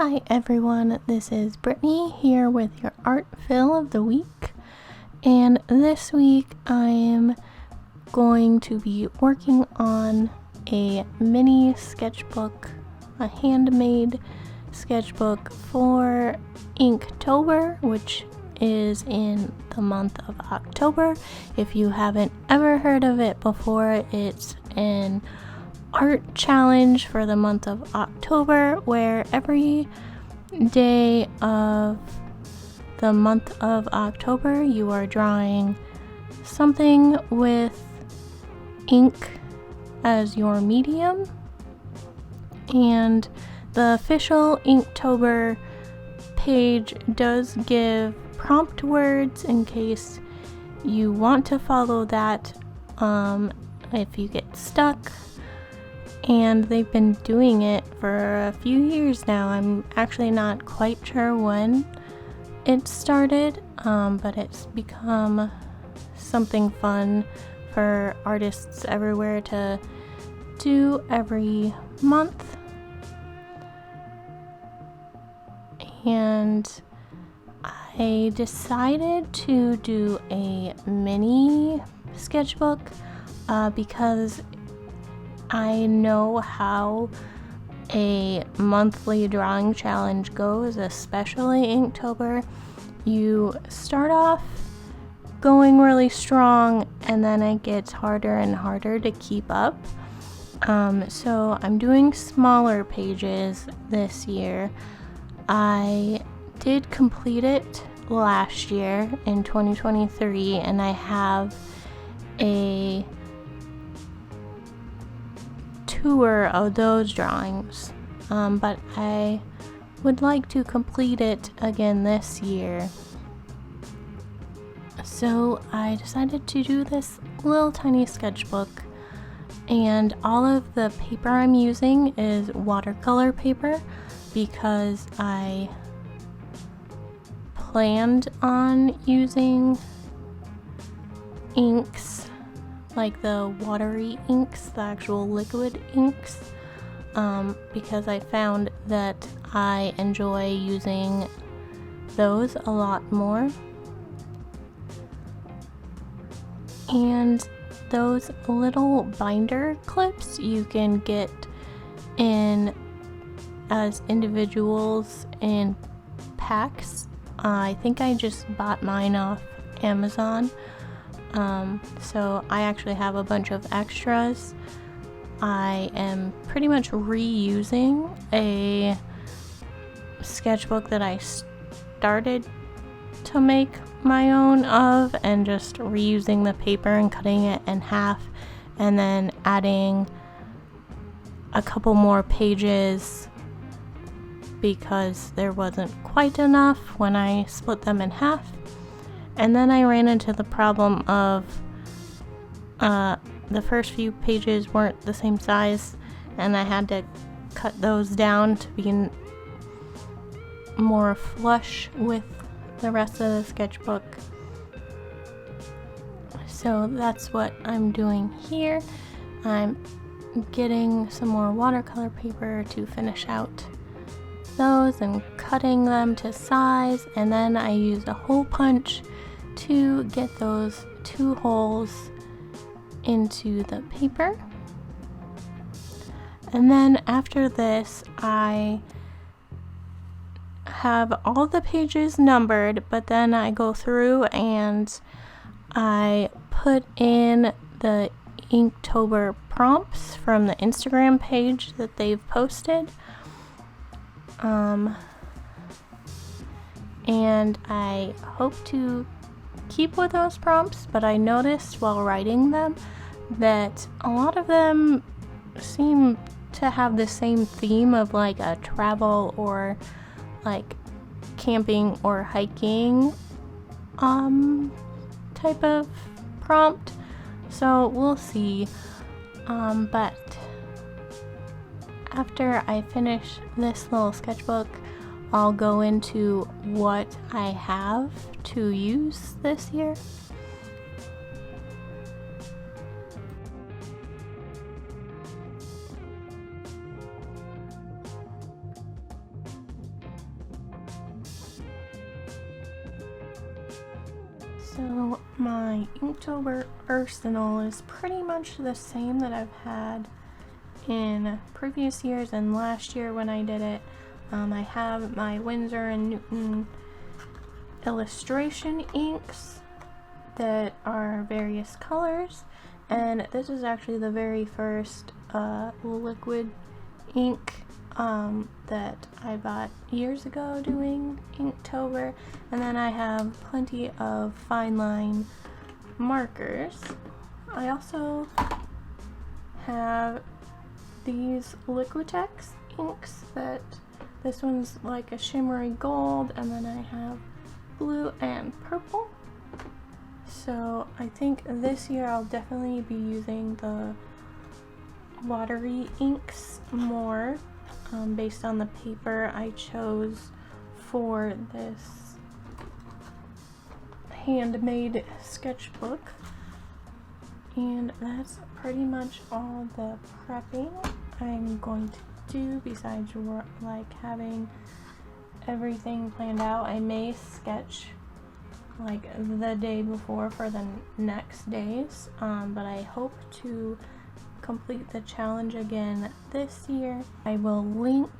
Hi everyone, this is Brittany here with your art fill of the week, and this week I am going to be working on a mini sketchbook, a handmade sketchbook for Inktober, which is in the month of October. If you haven't ever heard of it before, it's an art challenge for the month of October where every day of the month of October you are drawing something with ink as your medium, and the official Inktober page does give prompt words in case you want to follow that if you get stuck. And they've been doing it for a few years now. I'm actually not quite sure when it started, but it's become something fun for artists everywhere to do every month. And I decided to do a mini sketchbook because I know how a monthly drawing challenge goes, especially Inktober. You start off going really strong and then it gets harder and harder to keep up. So I'm doing smaller pages this year. I did complete it last year in 2023, and I have a tour of those drawings, but I would like to complete it again this year. So I decided to do this little tiny sketchbook, and all of the paper I'm using is watercolor paper because I planned on using inks, like the watery inks, the actual liquid inks, because I found that I enjoy using those a lot more. And those little binder clips you can get in as individuals in packs. I think I just bought mine off Amazon. So I actually have a bunch of extras. I am pretty much reusing a sketchbook that I started to make my own of, and just reusing the paper and cutting it in half, and then adding a couple more pages because there wasn't quite enough when I split them in half. And then I ran into the problem of the first few pages weren't the same size, and I had to cut those down to be more flush with the rest of the sketchbook. So that's what I'm doing here. I'm getting some more watercolor paper to finish out those and cutting them to size, and then I used a hole punch to get those 2 holes into the paper. And then after this, I have all the pages numbered, but then I go through and I put in the Inktober prompts from the Instagram page that they've posted. And I hope to keep with those prompts, but I noticed while writing them that a lot of them seem to have the same theme of like a travel or like camping or hiking type of prompt. So we'll see. But after I finish this little sketchbook, I'll go into what I have to use this year. So my Inktober arsenal is pretty much the same that I've had in previous years and last year when I did it. I have my Winsor & Newton illustration inks that are various colors, and this is actually the very first liquid ink that I bought years ago doing Inktober. And then I have plenty of fine line markers. I also have these Liquitex inks that this one's like a shimmery gold, and then I have blue and purple. So I think this year I'll definitely be using the watery inks more, based on the paper I chose for this handmade sketchbook. And that's pretty much all the prepping I'm going to do, besides like having everything planned out. I may sketch like the day before for the next days, but I hope to complete the challenge again this year. I will link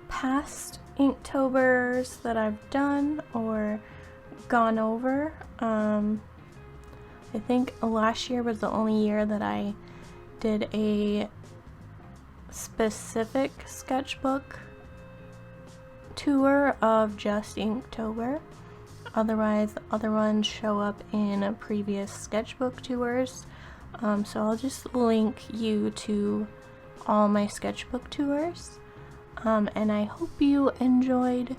past Inktober's that I've done or gone over. I think last year was the only year that I did a specific sketchbook tour of just Inktober. Otherwise, the other ones show up in previous sketchbook tours. So I'll just link you to all my sketchbook tours. And I hope you enjoyed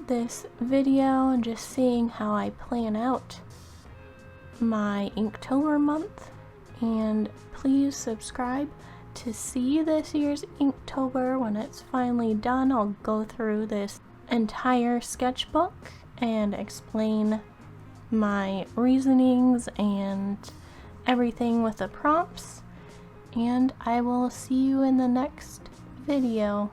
this video and just seeing how I plan out my Inktober month. And please subscribe to see this year's Inktober. When it's finally done, I'll go through this entire sketchbook and explain my reasonings and everything with the prompts. And I will see you in the next video.